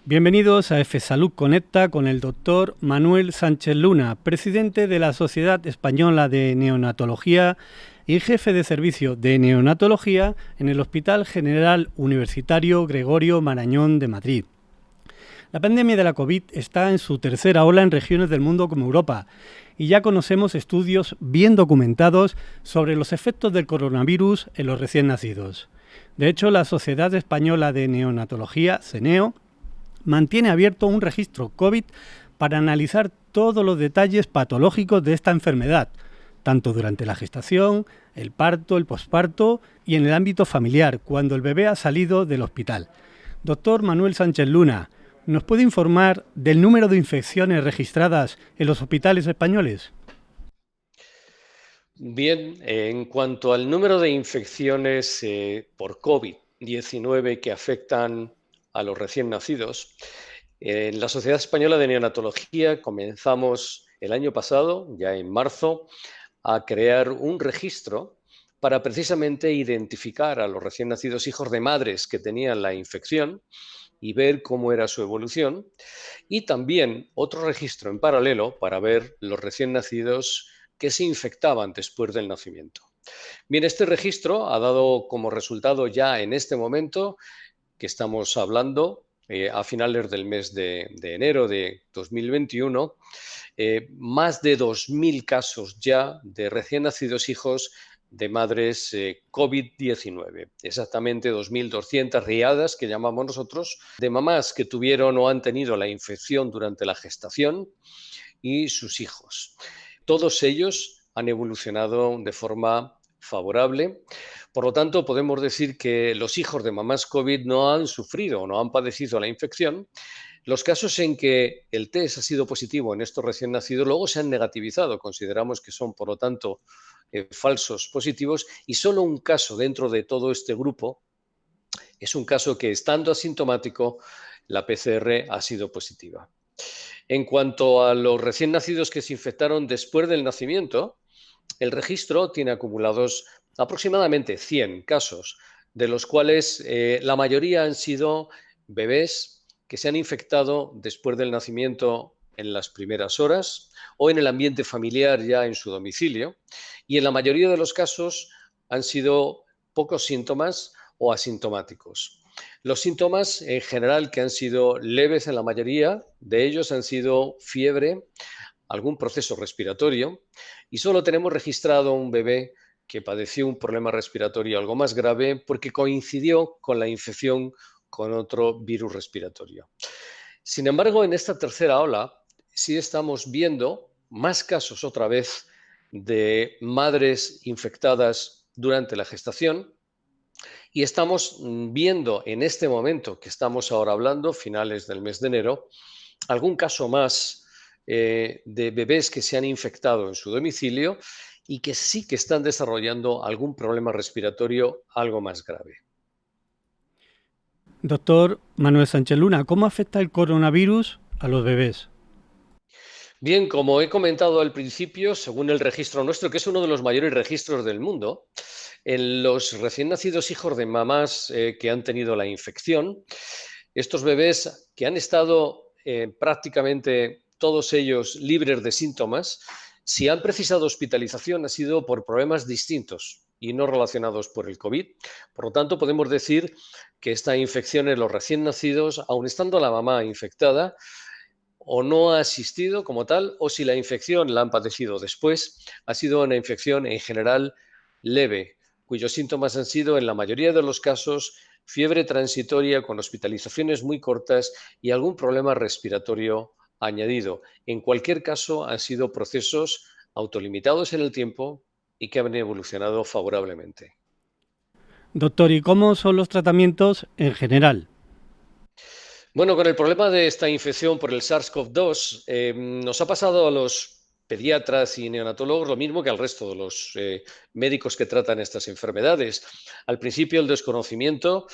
Bienvenidos a F Salud Conecta con el doctor Manuel Sánchez Luna, presidente de la Sociedad Española de Neonatología y jefe de servicio de neonatología en el Hospital General Universitario Gregorio Marañón de Madrid. La pandemia de la COVID está en su tercera ola en regiones del mundo como Europa y ya conocemos estudios bien documentados sobre los efectos del coronavirus en los recién nacidos. De hecho, la Sociedad Española de Neonatología, CENEO, mantiene abierto un registro COVID para analizar todos los detalles patológicos de esta enfermedad, tanto durante la gestación, el parto, el posparto y en el ámbito familiar, cuando el bebé ha salido del hospital. Doctor Manuel Sánchez Luna, ¿nos puede informar del número de infecciones registradas en los hospitales españoles? Bien, en cuanto al número de infecciones por COVID-19 que afectan a los recién nacidos, en la Sociedad Española de Neonatología comenzamos el año pasado, ya en marzo, a crear un registro para precisamente identificar a los recién nacidos hijos de madres que tenían la infección y ver cómo era su evolución. Y también otro registro en paralelo para ver los recién nacidos que se infectaban después del nacimiento. Bien, este registro ha dado como resultado ya en este momento que estamos hablando, a finales del mes de enero de 2021, más de 2.000 casos ya de recién nacidos hijos de madres COVID-19. Exactamente 2.200 riadas, que llamamos nosotros, de mamás que tuvieron o han tenido la infección durante la gestación y sus hijos. Todos ellos han evolucionado de forma favorable. Por lo tanto, podemos decir que los hijos de mamás COVID no han sufrido o no han padecido la infección. Los casos en que el test ha sido positivo en estos recién nacidos luego se han negativizado. Consideramos que son, por lo tanto, falsos positivos, y solo un caso dentro de todo este grupo es un caso que, estando asintomático, la PCR ha sido positiva. En cuanto a los recién nacidos que se infectaron después del nacimiento, el registro tiene acumulados aproximadamente 100 casos, de los cuales la mayoría han sido bebés que se han infectado después del nacimiento en las primeras horas o en el ambiente familiar ya en su domicilio, y en la mayoría de los casos han sido pocos síntomas o asintomáticos. Los síntomas en general, que han sido leves en la mayoría de ellos, han sido fiebre, algún proceso respiratorio, y solo tenemos registrado un bebé que padeció un problema respiratorio algo más grave porque coincidió con la infección con otro virus respiratorio. Sin embargo, en esta tercera ola sí estamos viendo más casos otra vez de madres infectadas durante la gestación, y estamos viendo en este momento que estamos ahora hablando, finales del mes de enero, algún caso más de bebés que se han infectado en su domicilio y que sí que están desarrollando algún problema respiratorio algo más grave. Doctor Manuel Sánchez Luna, ¿cómo afecta el coronavirus a los bebés? Bien, como he comentado al principio, según el registro nuestro, que es uno de los mayores registros del mundo, en los recién nacidos hijos de mamás que han tenido la infección, estos bebés que han estado prácticamente todos ellos libres de síntomas, si han precisado hospitalización ha sido por problemas distintos y no relacionados por el COVID. Por lo tanto, podemos decir que esta infección en los recién nacidos, aun estando la mamá infectada, o no ha asistido como tal, o si la infección la han padecido después, ha sido una infección en general leve, cuyos síntomas han sido, en la mayoría de los casos, fiebre transitoria con hospitalizaciones muy cortas y algún problema respiratorio añadido. En cualquier caso, han sido procesos autolimitados en el tiempo y que han evolucionado favorablemente. Doctor, ¿y cómo son los tratamientos en general? Bueno, con el problema de esta infección por el SARS-CoV-2, nos ha pasado a los pediatras y neonatólogos lo mismo que al resto de los médicos que tratan estas enfermedades. Al principio, el desconocimiento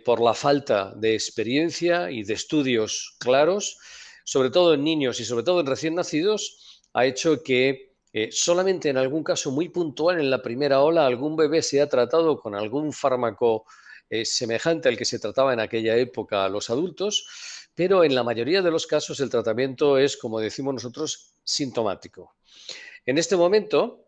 por la falta de experiencia y de estudios claros, sobre todo en niños y sobre todo en recién nacidos, ha hecho que solamente en algún caso muy puntual en la primera ola algún bebé se ha tratado con algún fármaco semejante al que se trataba en aquella época a los adultos, pero en la mayoría de los casos el tratamiento es, como decimos nosotros, sintomático. En este momento,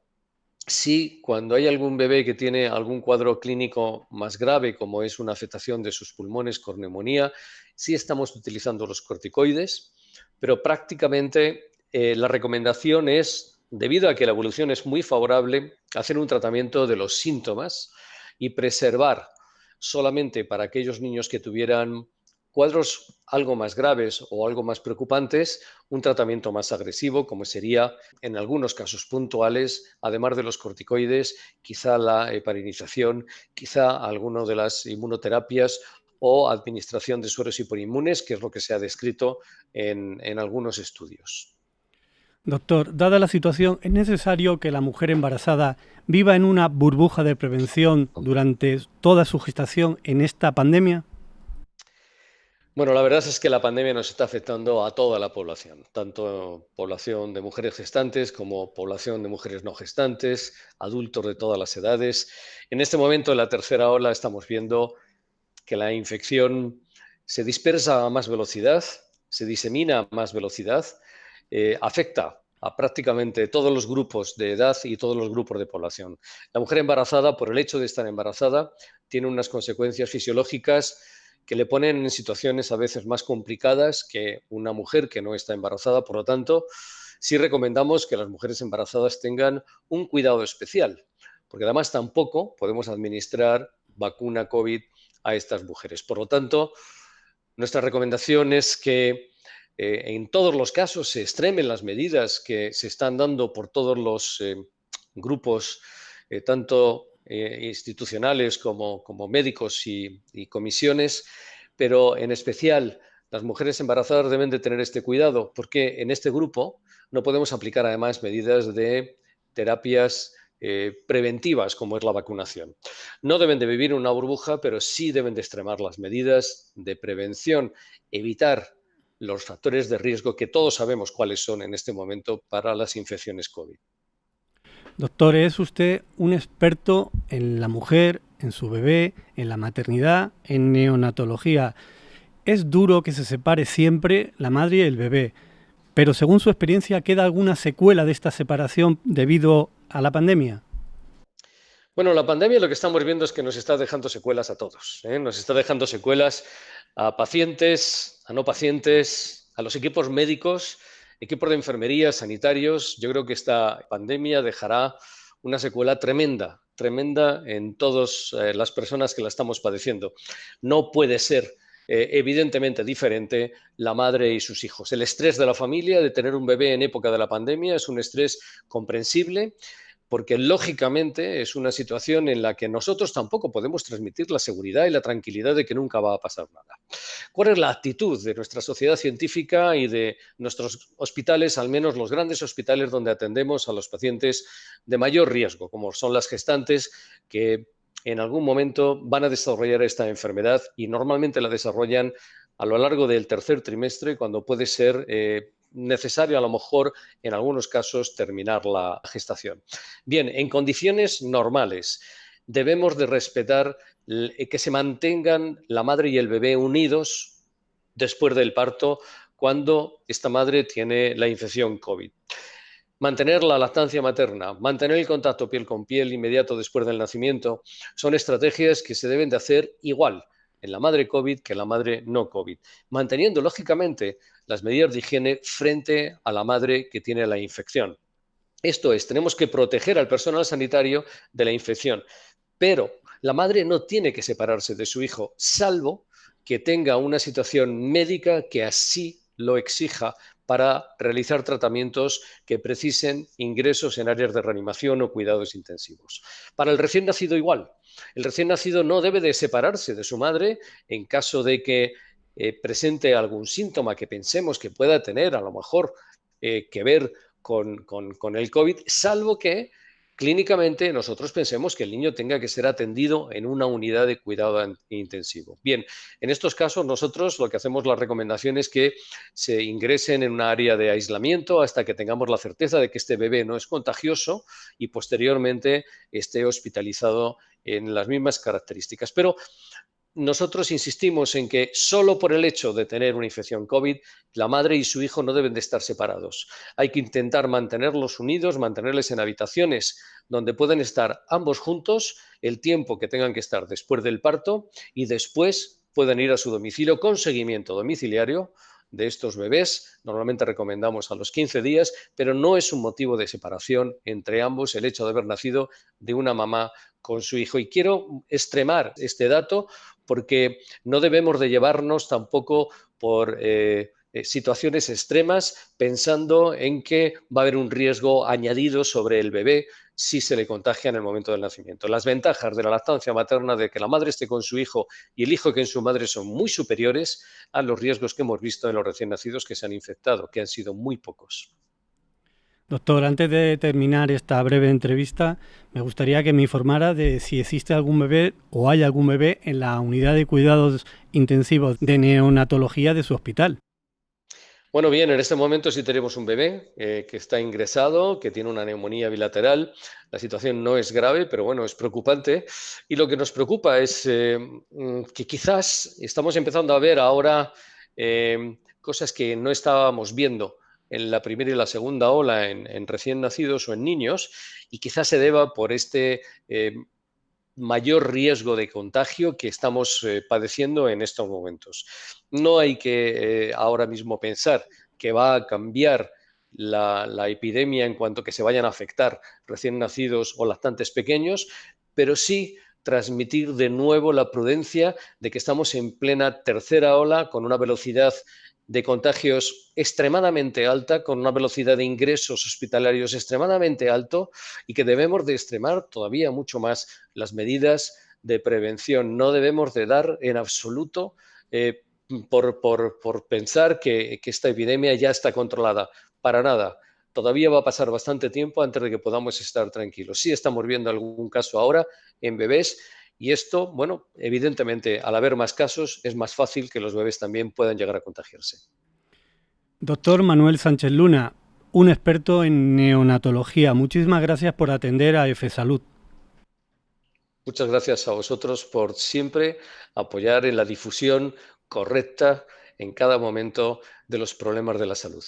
sí, cuando hay algún bebé que tiene algún cuadro clínico más grave, como es una afectación de sus pulmones con neumonía, sí estamos utilizando los corticoides, pero prácticamente la recomendación es, debido a que la evolución es muy favorable, hacer un tratamiento de los síntomas y preservar solamente para aquellos niños que tuvieran cuadros algo más graves o algo más preocupantes, un tratamiento más agresivo, como sería en algunos casos puntuales, además de los corticoides, quizá la heparinización, quizá alguno de las inmunoterapias o administración de sueros hiperinmunes, que es lo que se ha descrito en algunos estudios. Doctor, dada la situación, ¿es necesario que la mujer embarazada viva en una burbuja de prevención durante toda su gestación en esta pandemia? Bueno, la verdad es que la pandemia nos está afectando a toda la población, tanto población de mujeres gestantes como población de mujeres no gestantes, adultos de todas las edades. En este momento, en la tercera ola, estamos viendo que la infección se dispersa a más velocidad, se disemina a más velocidad, afecta a prácticamente todos los grupos de edad y todos los grupos de población. La mujer embarazada, por el hecho de estar embarazada, tiene unas consecuencias fisiológicas que le ponen en situaciones a veces más complicadas que una mujer que no está embarazada. Por lo tanto, sí recomendamos que las mujeres embarazadas tengan un cuidado especial, porque además tampoco podemos administrar vacuna COVID a estas mujeres. Por lo tanto, nuestra recomendación es que en todos los casos se extremen las medidas que se están dando por todos los grupos, tanto institucionales como médicos y comisiones, pero en especial las mujeres embarazadas deben de tener este cuidado, porque en este grupo no podemos aplicar además medidas de terapias preventivas como es la vacunación. No deben de vivir en una burbuja, pero sí deben de extremar las medidas de prevención, evitar los factores de riesgo que todos sabemos cuáles son en este momento para las infecciones COVID. Doctor, es usted un experto en la mujer, en su bebé, en la maternidad, en neonatología. Es duro que se separe siempre la madre y el bebé, pero según su experiencia, ¿queda alguna secuela de esta separación debido a la pandemia? Bueno, la pandemia lo que estamos viendo es que nos está dejando secuelas a todos, ¿eh? Nos está dejando secuelas a pacientes, a no pacientes, a los equipos médicos, equipos de enfermería, sanitarios. Yo creo que esta pandemia dejará una secuela tremenda, tremenda en todas las personas que la estamos padeciendo. No puede ser evidentemente diferente la madre y sus hijos. El estrés de la familia de tener un bebé en época de la pandemia es un estrés comprensible, porque lógicamente es una situación en la que nosotros tampoco podemos transmitir la seguridad y la tranquilidad de que nunca va a pasar nada. ¿Cuál es la actitud de nuestra sociedad científica y de nuestros hospitales, al menos los grandes hospitales donde atendemos a los pacientes de mayor riesgo, como son las gestantes, que en algún momento van a desarrollar esta enfermedad y normalmente la desarrollan a lo largo del tercer trimestre, cuando puede ser necesario a lo mejor en algunos casos terminar la gestación? Bien, en condiciones normales debemos de respetar que se mantengan la madre y el bebé unidos después del parto cuando esta madre tiene la infección COVID. Mantener la lactancia materna, mantener el contacto piel con piel inmediato después del nacimiento, son estrategias que se deben de hacer igual en la madre COVID que en la madre no COVID, manteniendo lógicamente las medidas de higiene frente a la madre que tiene la infección. Esto es, tenemos que proteger al personal sanitario de la infección, pero la madre no tiene que separarse de su hijo, salvo que tenga una situación médica que así lo exija para realizar tratamientos que precisen ingresos en áreas de reanimación o cuidados intensivos. Para el recién nacido igual. El recién nacido no debe de separarse de su madre en caso de que presente algún síntoma que pensemos que pueda tener a lo mejor que ver con el COVID, salvo que clínicamente nosotros pensemos que el niño tenga que ser atendido en una unidad de cuidado intensivo. Bien, en estos casos nosotros lo que hacemos, la recomendación es que se ingresen en un área de aislamiento hasta que tengamos la certeza de que este bebé no es contagioso y posteriormente esté hospitalizado en las mismas características. Pero nosotros insistimos en que solo por el hecho de tener una infección COVID, la madre y su hijo no deben de estar separados. Hay que intentar mantenerlos unidos, mantenerles en habitaciones donde pueden estar ambos juntos el tiempo que tengan que estar después del parto y después pueden ir a su domicilio con seguimiento domiciliario de estos bebés. Normalmente recomendamos a los 15 días, pero no es un motivo de separación entre ambos el hecho de haber nacido de una mamá con su hijo. Y quiero extremar este dato porque no debemos de llevarnos tampoco por situaciones extremas pensando en que va a haber un riesgo añadido sobre el bebé si se le contagia en el momento del nacimiento. Las ventajas de la lactancia materna, de que la madre esté con su hijo y el hijo que en su madre, son muy superiores a los riesgos que hemos visto en los recién nacidos que se han infectado, que han sido muy pocos. Doctor, antes de terminar esta breve entrevista, me gustaría que me informara de si existe algún bebé o hay algún bebé en la unidad de cuidados intensivos de neonatología de su hospital. Bueno, bien, en este momento sí tenemos un bebé que está ingresado, que tiene una neumonía bilateral. La situación no es grave, pero bueno, es preocupante. Y lo que nos preocupa es que quizás estamos empezando a ver ahora cosas que no estábamos viendo en la primera y la segunda ola en recién nacidos o en niños, y quizás se deba por este mayor riesgo de contagio que estamos padeciendo en estos momentos. No hay que ahora mismo pensar que va a cambiar la epidemia en cuanto que se vayan a afectar recién nacidos o lactantes pequeños, pero sí transmitir de nuevo la prudencia de que estamos en plena tercera ola con una velocidad de contagios extremadamente alta, con una velocidad de ingresos hospitalarios extremadamente alto, y que debemos de extremar todavía mucho más las medidas de prevención. No debemos de dar en absoluto por pensar que esta epidemia ya está controlada. Para nada. Todavía va a pasar bastante tiempo antes de que podamos estar tranquilos. Sí estamos viendo algún caso ahora en bebés, y esto, bueno, evidentemente, al haber más casos, es más fácil que los bebés también puedan llegar a contagiarse. Doctor Manuel Sánchez Luna, un experto en neonatología. Muchísimas gracias por atender a F Salud. Muchas gracias a vosotros por siempre apoyar en la difusión correcta en cada momento de los problemas de la salud.